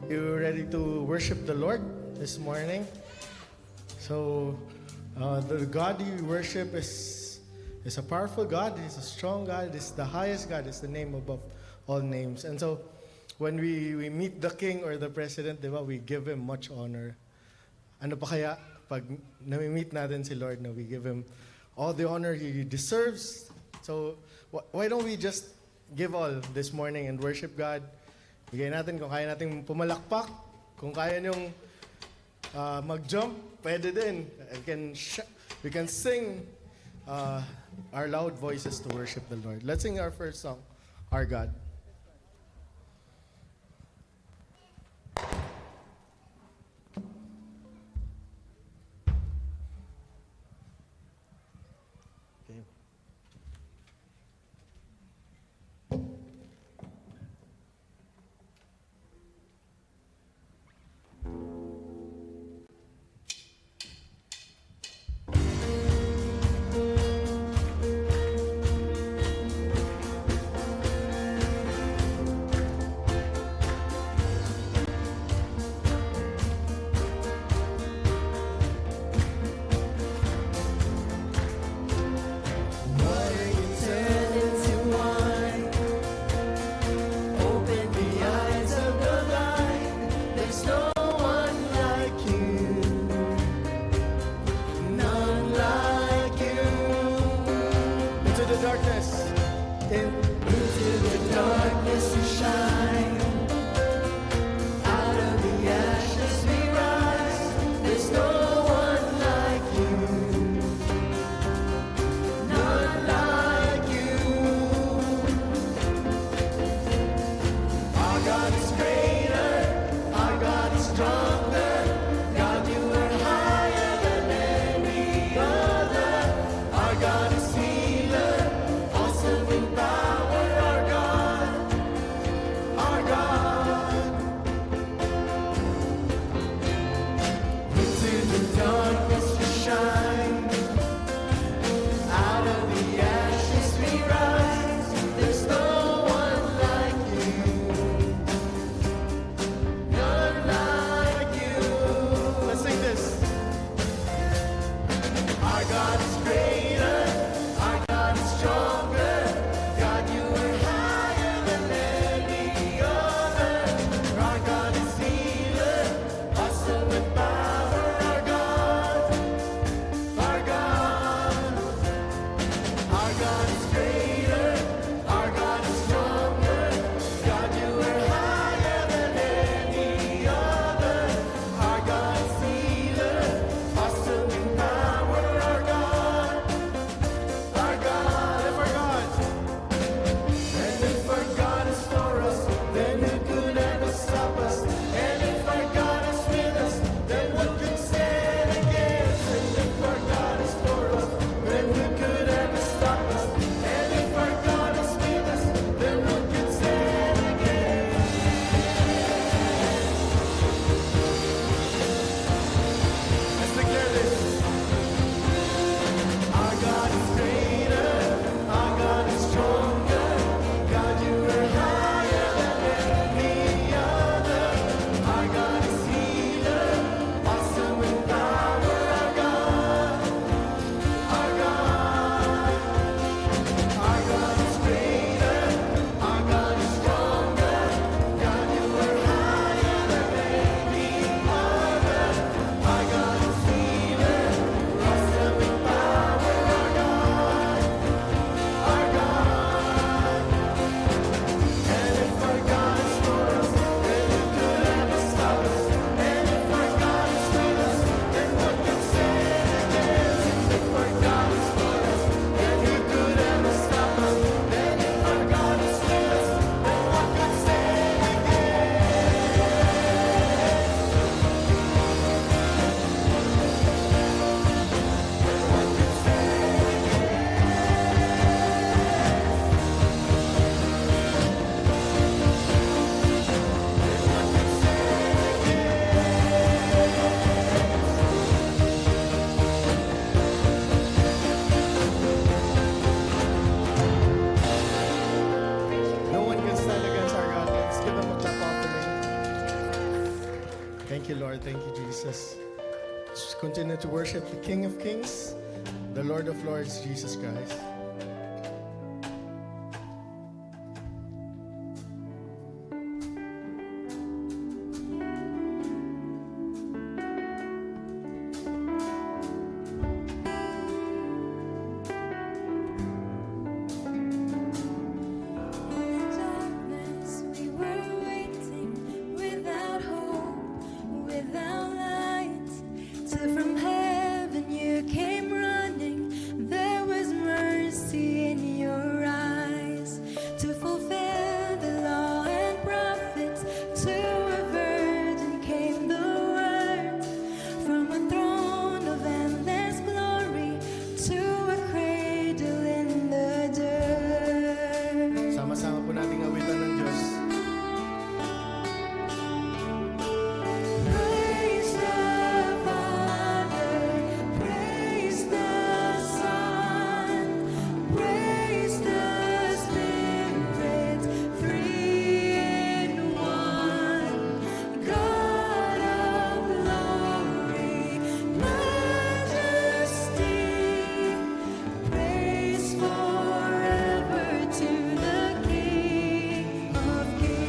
You ready to worship the Lord this morning? So, the God you worship is a powerful God. He's a strong God. He's the highest God. It's the name above all names. And so, when we meet the King or the President, di ba, we give Him much honor. Ano pa kaya pag nami-meet natin si Lord na we give Him all the honor He deserves? So, why don't we just give all this morning and worship God? Bigay natin kung kaya natin pumalakpak, kung kaya niyong mag-jump, pwede din. We can sing our loud voices to worship the Lord. Let's sing our first song, Our God. Okay. Thank you, Lord. Thank you, Jesus. Let's continue to worship the King of Kings, the Lord of Lords, Jesus Christ. Darkness, we were waiting without hope, without light. Till from heaven you came running. There was mercy in your eyes to fulfill the law and prophets. To a virgin came the word from a throne of endless glory to a cradle in the dirt. Sama-sama po nating awitan ng Diyos. Praise the Father, praise the Son, praise the Spirit, three in one. God of glory, majesty, praise forever to the King of Kings.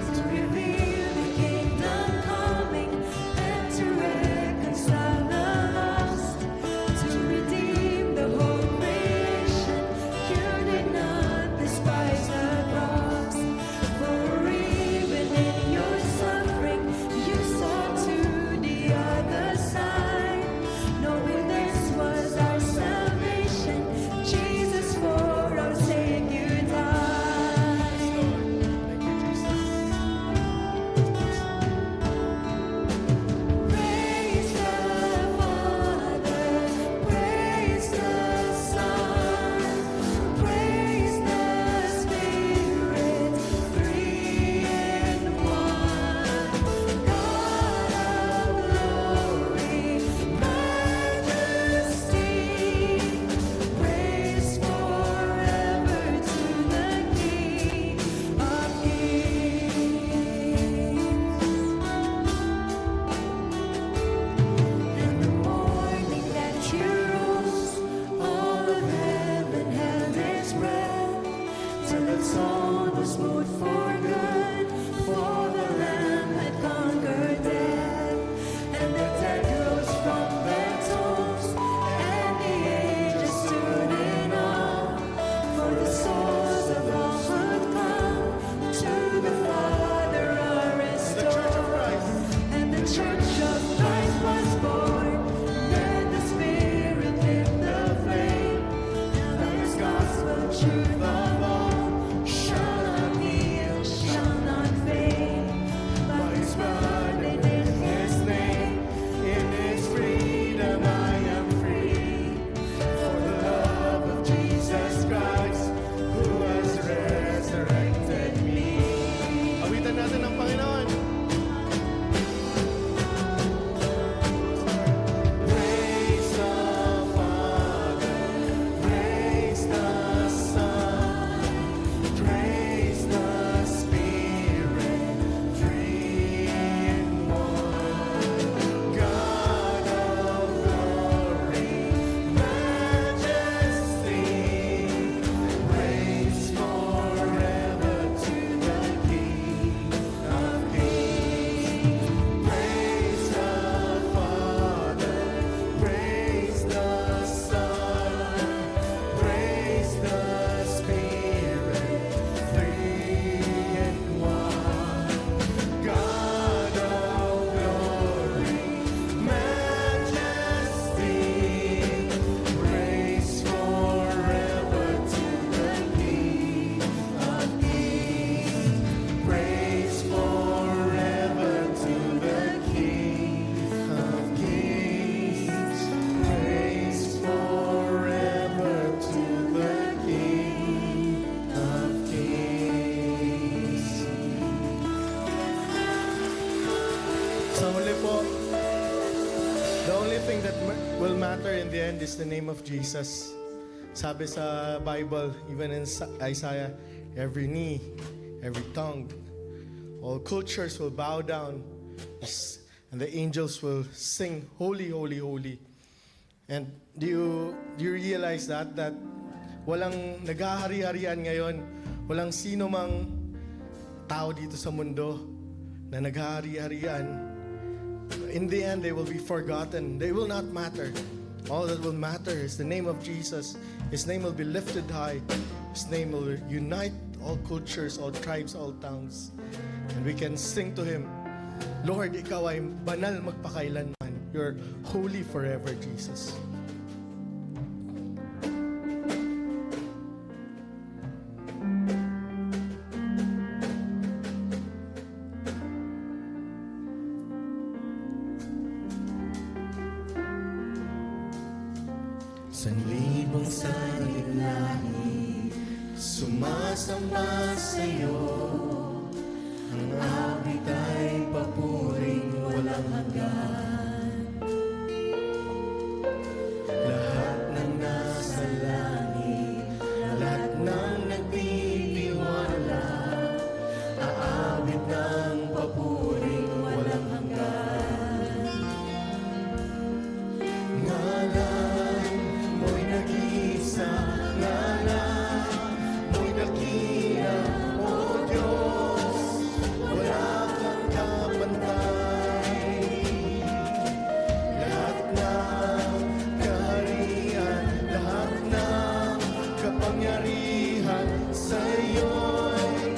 To reveal the kingdom coming and to reconcile the lost, to redeem the whole creation. You did not despise the cross, for even in your suffering you saw to the other side, knowing this was our salvation. Jesus, for our sake you died. Thank you, Jesus. Praise the Father, praise the Son, praise the Spirit, three in one. God of glory, majesty, praise forever to the King of Kings. In the morning that you rose, all of heaven held its breath, till the soul was moved for good, for the Lamb had conquered death, and the dead rose from their tombs, and the ages stood in awe, for the souls of all would come to the Father are The Church of restored. Christ. And the Church of Christ was born. Then the Spirit lit the flame. Now His gospel, truth of all, shall not heal, shall not fade. By His blood and in His name, In His freedom I am free. For the love of Jesus Christ, who has resurrected me. Awitan natin ang Panginoon. Praise the Father, praise the Son, praise the Spirit, three in one. God of glory, majesty, praise forever to the King of Kings. Praise the Father, praise the Son, praise the Spirit, three in one. God of glory, majesty, praise forever to the King of Kings. Praise forever to the King of Kings. Praise forever to the King of Kings. Sa huli po, the only thing that will matter in the end is the name of Jesus. Sabi sa Bible, even in Isaiah, every knee, every tongue, all cultures will bow down, and the angels will sing, Holy, Holy, Holy. And do you realize that walang naghahari-harian ngayon, walang sino mang tao dito sa mundo na naghahari-harian. In the end, they will be forgotten. They will not matter. All that will matter is the name of Jesus. His name will be lifted high. His name will unite all cultures, all tribes, all tongues. And we can sing to Him, Lord, Ikaw ay banal magpakailanman. You're holy forever, Jesus. Sanlibong sanlilahi, sumasamba sa'yo. Ang awit ay papuring walang hanggan. Lahat ng nasa langit, lahat ng nagtitiwala, aawit ng papuring walang hanggan. Ngalan mo'y nag-iisa, ngalan mo'y dakila, O Diyos, wala kang kapantay. Lahat ng kaharian, lahat ng kapangyarihan sa'yo'y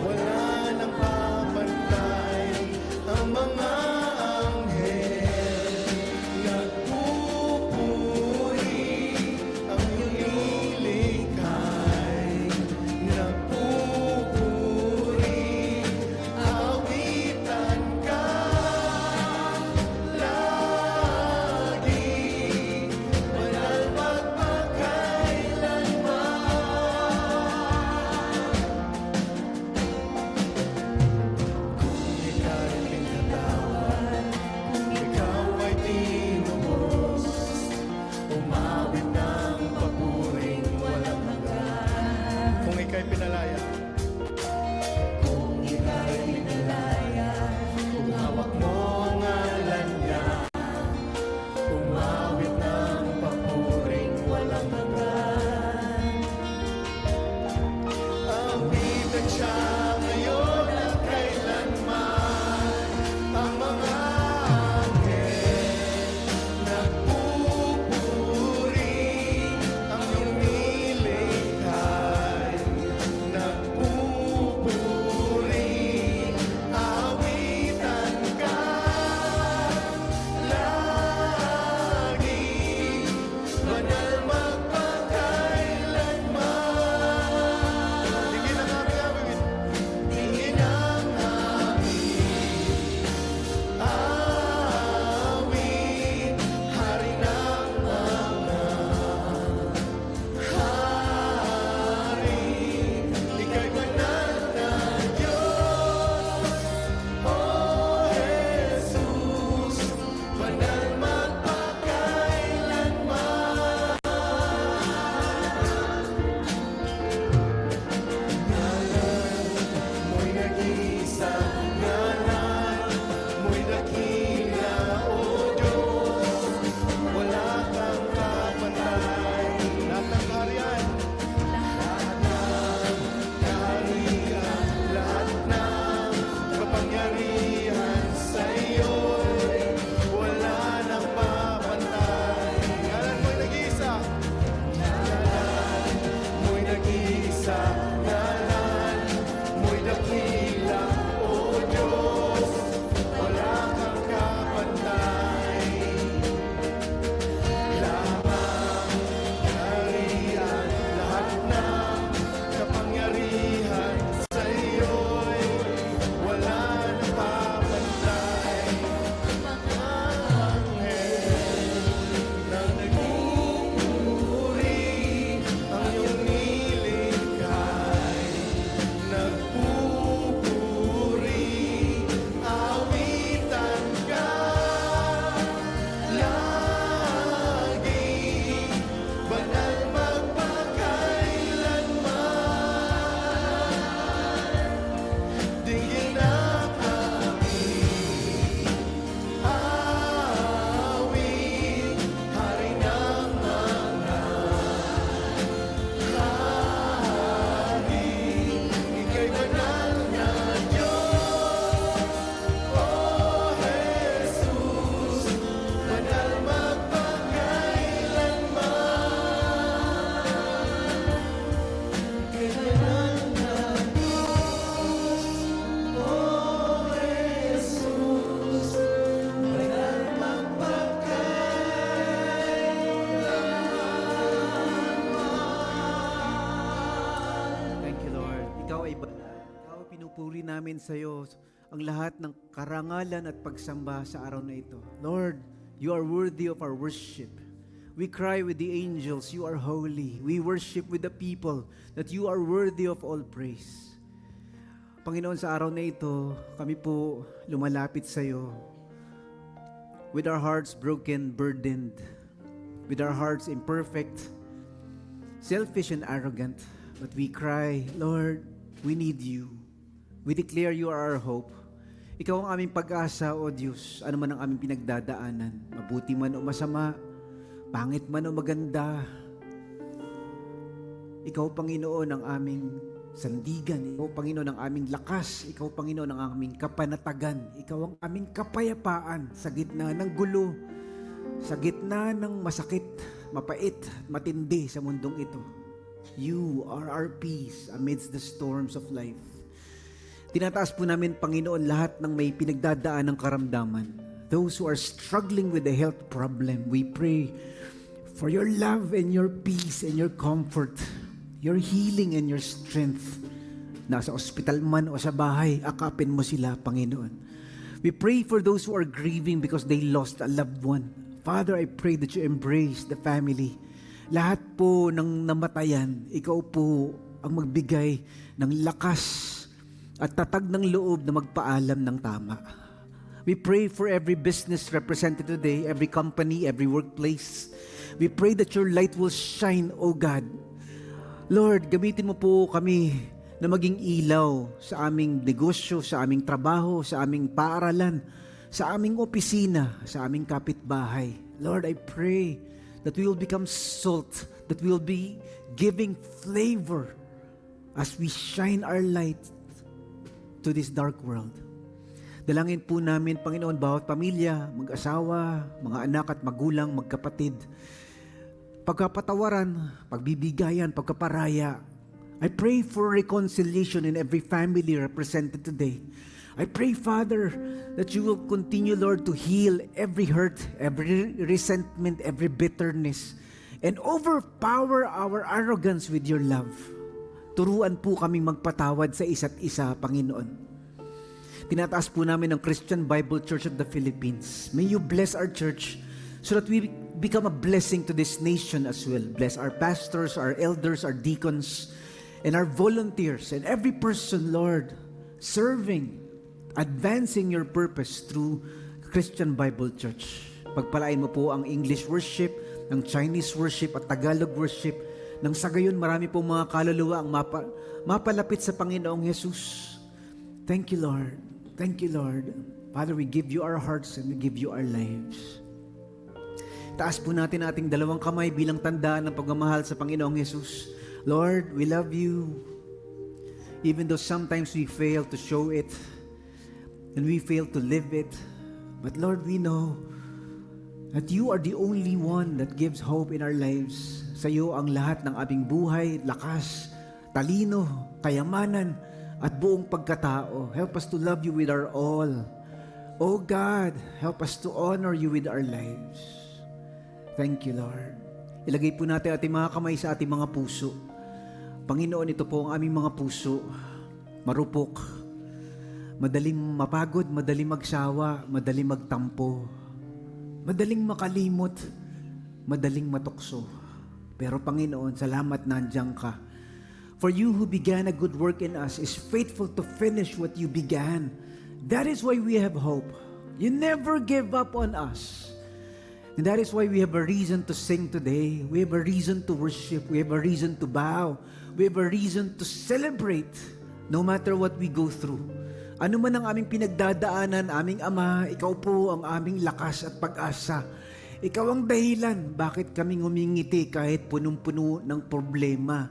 wala nang papantay. Ang mga anghel nagpupuri, ang iyong nilikhay nagpupuri, awitan ka lagi, banal magpakailanman. Kung ika'y pinatawad, kung ikaw ay tinubos, umawit ng papuring walang hanggan. Kung ika'y pinalaya, Kung ika'y pinalaya, kung hawak mo ang ngalan niya, umawit ng papuring walang hanggan. Awitan siya ngayon at kailanman. Ang mga anghel nagpupuri, ang iyong nilikhay nagpupuri, awitan ka lagi, banal magpakailanman. tingin ang aming awit. Tingin ang aming awit, hari ng mga hari. Ika'y banal na Diyos, O Jesus, banal magpakailanman. Ngalan mo'y nag-iisa, ngalan mo'y dakila, O Diyos, wala kang kapantay. Lahat ng kaharian, Lahat ng kaharian, lahat ng kapangyarihan sa'yo'y wala nang papantay. ngalan mo'y nag-iisa. Ngalan mo'y nag-iisa, ngalan mo'y dakila, O Diyos, wala kang kapantay. Lahat ng kaharian, lahat ng kapangyarihan sa'yo'y wala nang papantay. Mga anghel nang nagpupuri, ang iyong nilikhay pinupuri namin sa iyo ang lahat ng karangalan at pagsamba sa araw na ito. Lord, you are worthy of our worship. We cry with the angels, you are holy. We worship with the people that you are worthy of all praise. Panginoon, sa araw na ito, kami po lumalapit sa iyo with our hearts broken, burdened, with our hearts imperfect, selfish and arrogant. But we cry, Lord, we need you. We declare you are our hope. Ikaw ang aming pag-asa, O Diyos, ano man ang aming pinagdadaanan, mabuti man o masama, pangit man o maganda. Ikaw, Panginoon, ang aming sandigan. Ikaw, Panginoon, ang aming lakas. Ikaw, Panginoon, ang aming kapanatagan. Ikaw ang aming kapayapaan sa gitna ng gulo, sa gitna ng masakit, mapait, matindi sa mundong ito. You are our peace amidst the storms of life. Tinataas po namin, Panginoon, lahat ng may pinagdadaan ng karamdaman. Those who are struggling with a health problem, we pray for your love and your peace and your comfort, your healing and your strength. Nasa ospital man o sa bahay, akapin mo sila, Panginoon. We pray for those who are grieving because they lost a loved one. Father, I pray that you embrace the family. Lahat po ng namatayan, ikaw po ang magbigay ng lakas at tatag ng loob na magpaalam ng tama. We pray for every business represented today, every company, every workplace. We pray that your light will shine, O God. Lord, gamitin mo po kami na maging ilaw sa aming negosyo, sa aming trabaho, sa aming paaralan, sa aming opisina, sa aming kapitbahay. Lord, I pray that we will become salt, that we will be giving flavor as we shine our light to this dark world. Dalangin po namin, Panginoon, bawat pamilya, mag-asawa, mga anak at magulang, magkapatid, pagkapatawaran, pagbibigayan, pagkaparaya. I pray for reconciliation in every family represented today. I pray, Father, that you will continue, Lord, to heal every hurt, every resentment, every bitterness, and overpower our arrogance with your love. Turuan po kaming magpatawad sa isa't isa, Panginoon. Tinataas po namin ang Christian Bible Church of the Philippines. May you bless our church so that we become a blessing to this nation as well. Bless our pastors, our elders, our deacons, and our volunteers, and every person, Lord, serving, advancing your purpose through Christian Bible Church. Pagpalain mo po ang English worship, ang Chinese worship at Tagalog worship, nang sa gayon marami pong mga kaluluwa ang mapalapit sa Panginoong Jesus. Thank you, Lord. Thank you, Lord. Father, we give you our hearts and we give you our lives. Taas po natin ating dalawang kamay bilang tandaan ng pagmamahal sa Panginoong Jesus. Lord, we love you. Even though sometimes we fail to show it and we fail to live it. But Lord, we know that you are the only one that gives hope in our lives. Sa iyo ang lahat ng aming buhay, lakas, talino, kayamanan, at buong pagkatao. Help us to love you with our all. Oh God, help us to honor you with our lives. Thank you, Lord. Ilagay po natin ating mga kamay sa ating mga puso. Panginoon, ito po ang aming mga puso. Marupok, madaling mapagod, madaling magsawa, madaling magtampo, madaling makalimot, madaling matukso. Pero Panginoon, salamat na andiyan ka. For you who began a good work in us is faithful to finish what you began. That is why we have hope. You never give up on us. And that is why we have a reason to sing today. We have a reason to worship. We have a reason to bow. We have a reason to celebrate no matter what we go through. Ano man ang aming pinagdadaanan, aming Ama, ikaw po ang aming lakas at pag-asa. Ikaw ang dahilan bakit kami ngumingiti kahit punong-puno ng problema.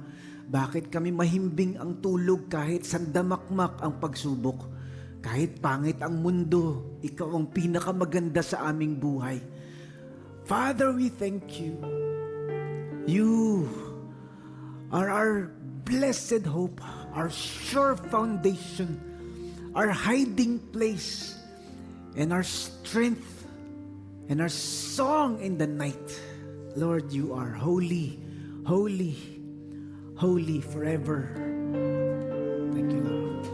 Bakit kami mahimbing ang tulog kahit sandamakmak ang pagsubok. Kahit pangit ang mundo, ikaw ang pinakamaganda sa aming buhay. Father, we thank you. You are our blessed hope, our sure foundation, our hiding place, and our strength, and our song in the night. Lord, you are holy, holy, holy forever. Thank you, Lord.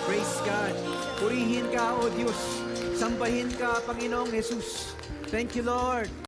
Praise God. Purihin ka, O Diyos. Sambahin ka, Panginoong Jesus. Thank you, Lord.